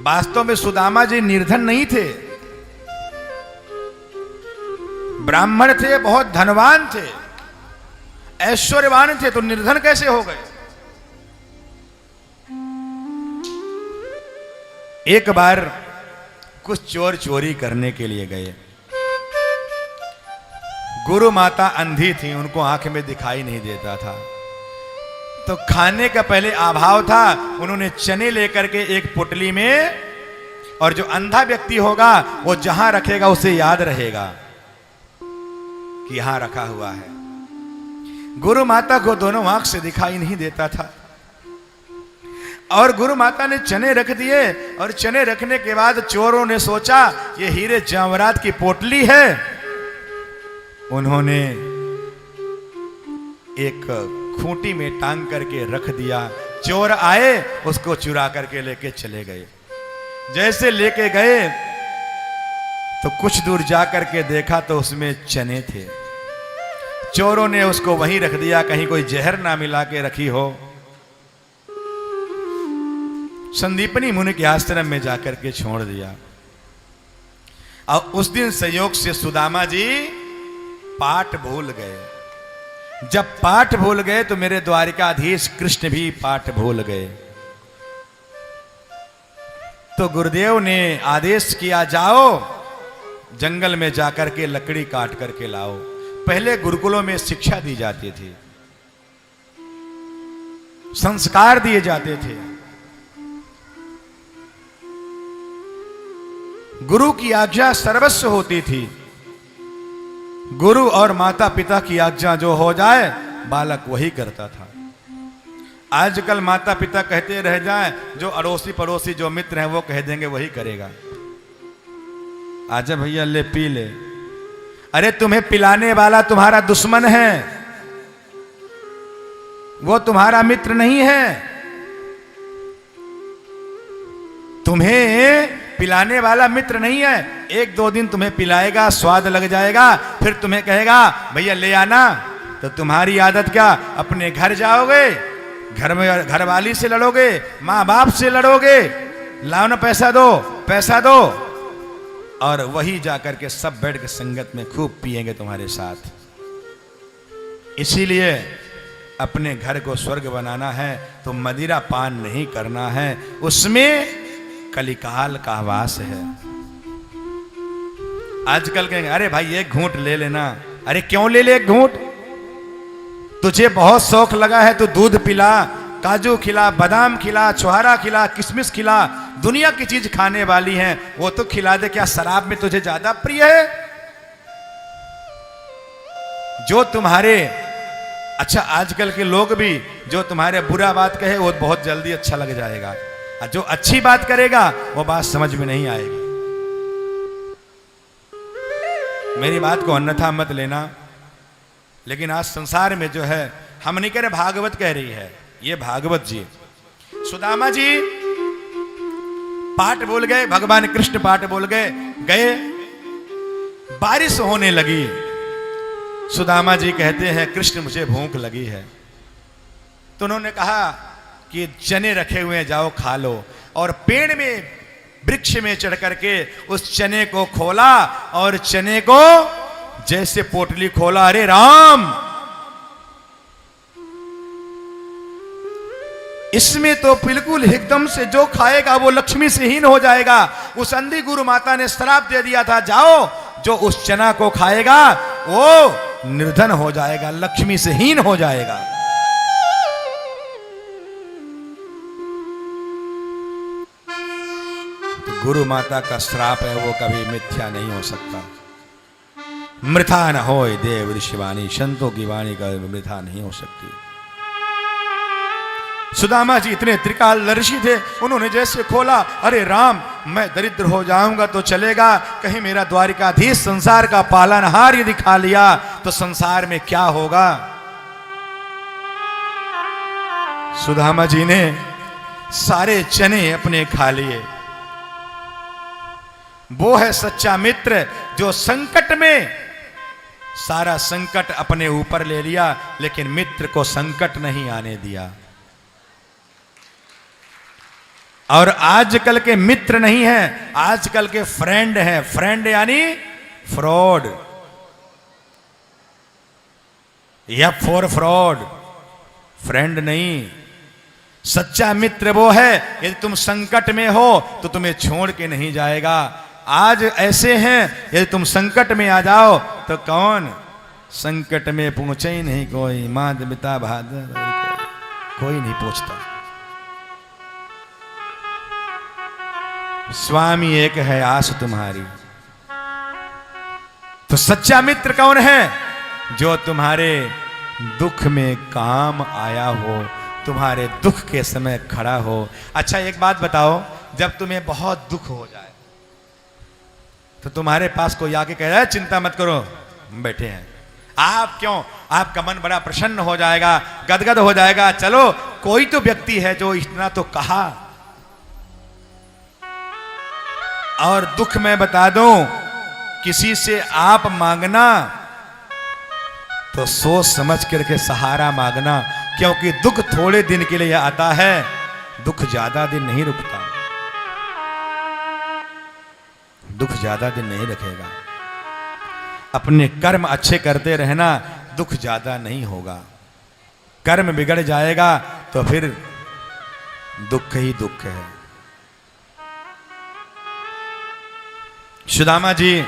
वास्तव में सुदामा जी निर्धन नहीं थे, ब्राह्मण थे, बहुत धनवान थे, ऐश्वर्यवान थे, तो निर्धन कैसे हो गए? एक बार कुछ चोर चोरी करने के लिए गए। गुरु माता अंधी थी, उनको आंख में दिखाई नहीं देता था, तो खाने का पहले अभाव था। उन्होंने चने लेकर के एक पुटली में, और जो अंधा व्यक्ति होगा वो जहां रखेगा उसे याद रहेगा कि यहां रखा हुआ है। गुरु माता को दोनों आंख से दिखाई नहीं देता था, और गुरु माता ने चने रख दिए, और चने रखने के बाद चोरों ने सोचा ये हीरे जवाहरात की पोटली है। उन्होंने एक खूंटी में टांग करके रख दिया। चोर आए, उसको चुरा करके लेके चले गए। जैसे लेके गए तो कुछ दूर जा करके देखा तो उसमें चने थे। चोरों ने उसको वहीं रख दिया, कहीं कोई जहर ना मिला के रखी हो। संदीपनी मुनि के आश्रम में जाकर के छोड़ दिया। और उस दिन संयोग से सुदामा जी पाठ भूल गए। जब पाठ भूल गए तो मेरे द्वारिकाधीश कृष्ण भी पाठ भूल गए। तो गुरुदेव ने आदेश किया, जाओ जंगल में जाकर के लकड़ी काट करके लाओ। पहले गुरुकुलों में शिक्षा दी जाती थी, संस्कार दिए जाते थे। गुरु की आज्ञा सर्वस्व होती थी। गुरु और माता पिता की आज्ञा जो हो जाए बालक वही करता था। आजकल माता पिता कहते रह जाए, जो अड़ोसी पड़ोसी जो मित्र हैं वो कह देंगे वही करेगा। आजा भैया ले पी ले। अरे तुम्हें पिलाने वाला तुम्हारा दुश्मन है, वो तुम्हारा मित्र नहीं है। तुम्हें पिलाने वाला मित्र नहीं है। एक दो दिन तुम्हें पिलाएगा, स्वाद लग जाएगा, फिर तुम्हें कहेगा भैया ले आना, तो तुम्हारी आदत क्या, अपने घर जाओगे, घर में घरवाली से लड़ोगे, माँ बाप से लड़ोगे, लाओ ना पैसा दो, पैसा दो, और वही जाकर के सब बैठ के संगत में खूब पिएंगे तुम्हारे साथ। इसीलिए अपने घर को स्वर्ग बनाना है तो मदिरा पान नहीं करना है, उसमें कलिकाल का वास है। आजकल कहेंगे अरे भाई एक घूंट ले लेना। अरे क्यों ले ले एक घूंट? तुझे बहुत शौक लगा है तो दूध पिला, काजू खिला, बादाम खिला, छुहारा खिला, किशमिश खिला, दुनिया की चीज खाने वाली है वो तो खिला दे। क्या शराब में तुझे ज्यादा प्रिय है? जो तुम्हारे अच्छा आजकल के लोग भी जो तुम्हारे बुरा बात कहे वो बहुत जल्दी अच्छा लग जाएगा, और जो अच्छी बात करेगा वो बात समझ में नहीं आएगी। मेरी बात को अन्यथा मत लेना, लेकिन आज संसार में जो है, हम नहीं कह रहे भागवत कह रही है, ये भागवत जी। सुदामा जी पाठ बोल गए, भगवान कृष्ण पाठ बोल गए। बारिश होने लगी। सुदामा जी कहते हैं कृष्ण मुझे भूख लगी है। तो उन्होंने कहा कि चने रखे हुए हैं, जाओ खा लो। और पेड़ में वृक्ष में चढ़ करके उस चने को खोला, और चने को जैसे पोटली खोला, अरे राम इसमें तो बिल्कुल एकदम से जो खाएगा वो लक्ष्मी से हीन हो जाएगा। उस अंधी गुरु माता ने श्राप दे दिया था, जाओ जो उस चना को खाएगा वो निर्धन हो जाएगा, लक्ष्मी से हीन हो जाएगा। तो गुरु माता का श्राप है वो कभी मिथ्या नहीं हो सकता। मृथा न होय देव ऋषिवाणी, संतों की वाणी का मृथा नहीं हो सकती। सुदामा जी इतने त्रिकालदर्शी थे, उन्होंने जैसे खोला, अरे राम मैं दरिद्र हो जाऊंगा तो चलेगा, कहीं मेरा द्वारिकाधीश संसार का पालनहार यदि खा लिया तो संसार में क्या होगा। सुदामा जी ने सारे चने अपने खा लिए। वो है सच्चा मित्र जो संकट में सारा संकट अपने ऊपर ले लिया, लेकिन मित्र को संकट नहीं आने दिया। और आजकल के मित्र नहीं है, आजकल के फ्रेंड हैं। फ्रेंड यानी फ्रॉड, या फॉर फ्रॉड, फ्रेंड नहीं। सच्चा मित्र वो है यदि तुम संकट में हो तो तुम्हें छोड़ के नहीं जाएगा। आज ऐसे हैं यदि तुम संकट में आ जाओ तो कौन, संकट में पहुंचे ही नहीं कोई, माँ पिता भादर कोई नहीं पूछता। स्वामी एक है आस तुम्हारी। तो सच्चा मित्र कौन है, जो तुम्हारे दुख में काम आया हो, तुम्हारे दुख के समय खड़ा हो। अच्छा एक बात बताओ, जब तुम्हें बहुत दुख हो जाए तो तुम्हारे पास कोई आके कह रहा है चिंता मत करो, हम बैठे हैं, आप क्यों, आपका मन बड़ा प्रसन्न हो जाएगा, गदगद हो जाएगा। चलो कोई तो व्यक्ति है जो इतना तो कहा। और दुख में बता दूं, किसी से आप मांगना तो सोच समझ करके सहारा मांगना, क्योंकि दुख थोड़े दिन के लिए आता है, दुख ज्यादा दिन नहीं रुकता, दुख ज्यादा दिन नहीं रखेगा। अपने कर्म अच्छे करते रहना, दुख ज्यादा नहीं होगा। कर्म बिगड़ जाएगा तो फिर दुख ही दुख है। सुदामा जी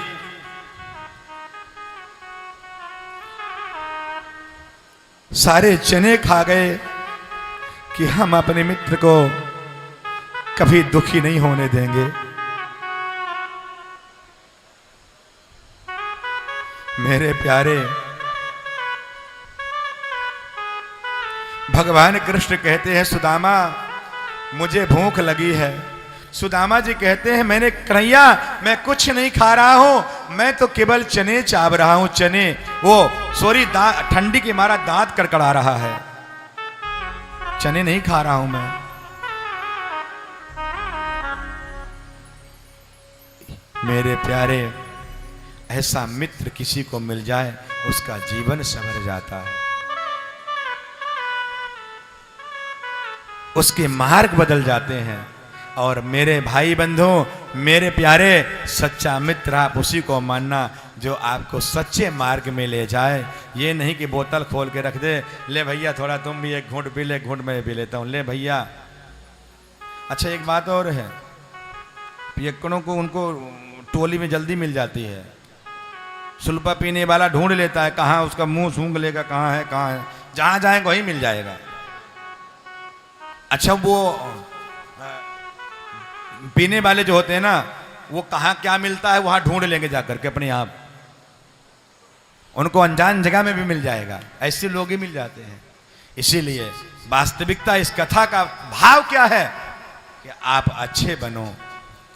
सारे चने खा गए कि हम अपने मित्र को कभी दुखी नहीं होने देंगे। मेरे प्यारे, भगवान कृष्ण कहते हैं सुदामा मुझे भूख लगी है। सुदामा जी कहते हैं मैंने कन्हैया मैं कुछ नहीं खा रहा हूं, मैं तो केवल चने चाव रहा हूं, चने, वो सॉरी ठंडी के मारा दांत कड़कड़ा रहा है, चने नहीं खा रहा हूं मैं। मेरे प्यारे, ऐसा मित्र किसी को मिल जाए उसका जीवन संवर जाता है, उसके मार्ग बदल जाते हैं। और मेरे भाई बंधु, मेरे प्यारे, सच्चा मित्र आप उसी को मानना जो आपको सच्चे मार्ग में ले जाए। ये नहीं कि बोतल खोल के रख दे, ले भैया थोड़ा तुम भी एक घूंट पी ले, घूंट मैं पी लेता हूँ, ले भैया। अच्छा एक बात और है, पियक्कड़ों को उनको टोली में जल्दी मिल जाती है, सुल्पा पीने वाला ढूंढ लेता है कहाँ उसका मुंह सूंघ लेगा, कहाँ है कहाँ है, जहां जाएगा वहीं मिल जाएगा। अच्छा वो पीने वाले जो होते हैं ना, वो कहाँ क्या मिलता है वहां ढूंढ लेंगे जाकर के अपने आप, उनको अनजान जगह में भी मिल जाएगा, ऐसे लोग ही मिल जाते हैं। इसीलिए वास्तविकता इस कथा का भाव क्या है कि आप अच्छे बनो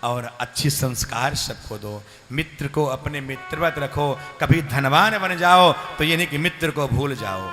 और अच्छी संस्कार सबको दो, मित्र को अपने मित्रवत रखो। कभी धनवान बन जाओ तो ये नहीं कि मित्र को भूल जाओ।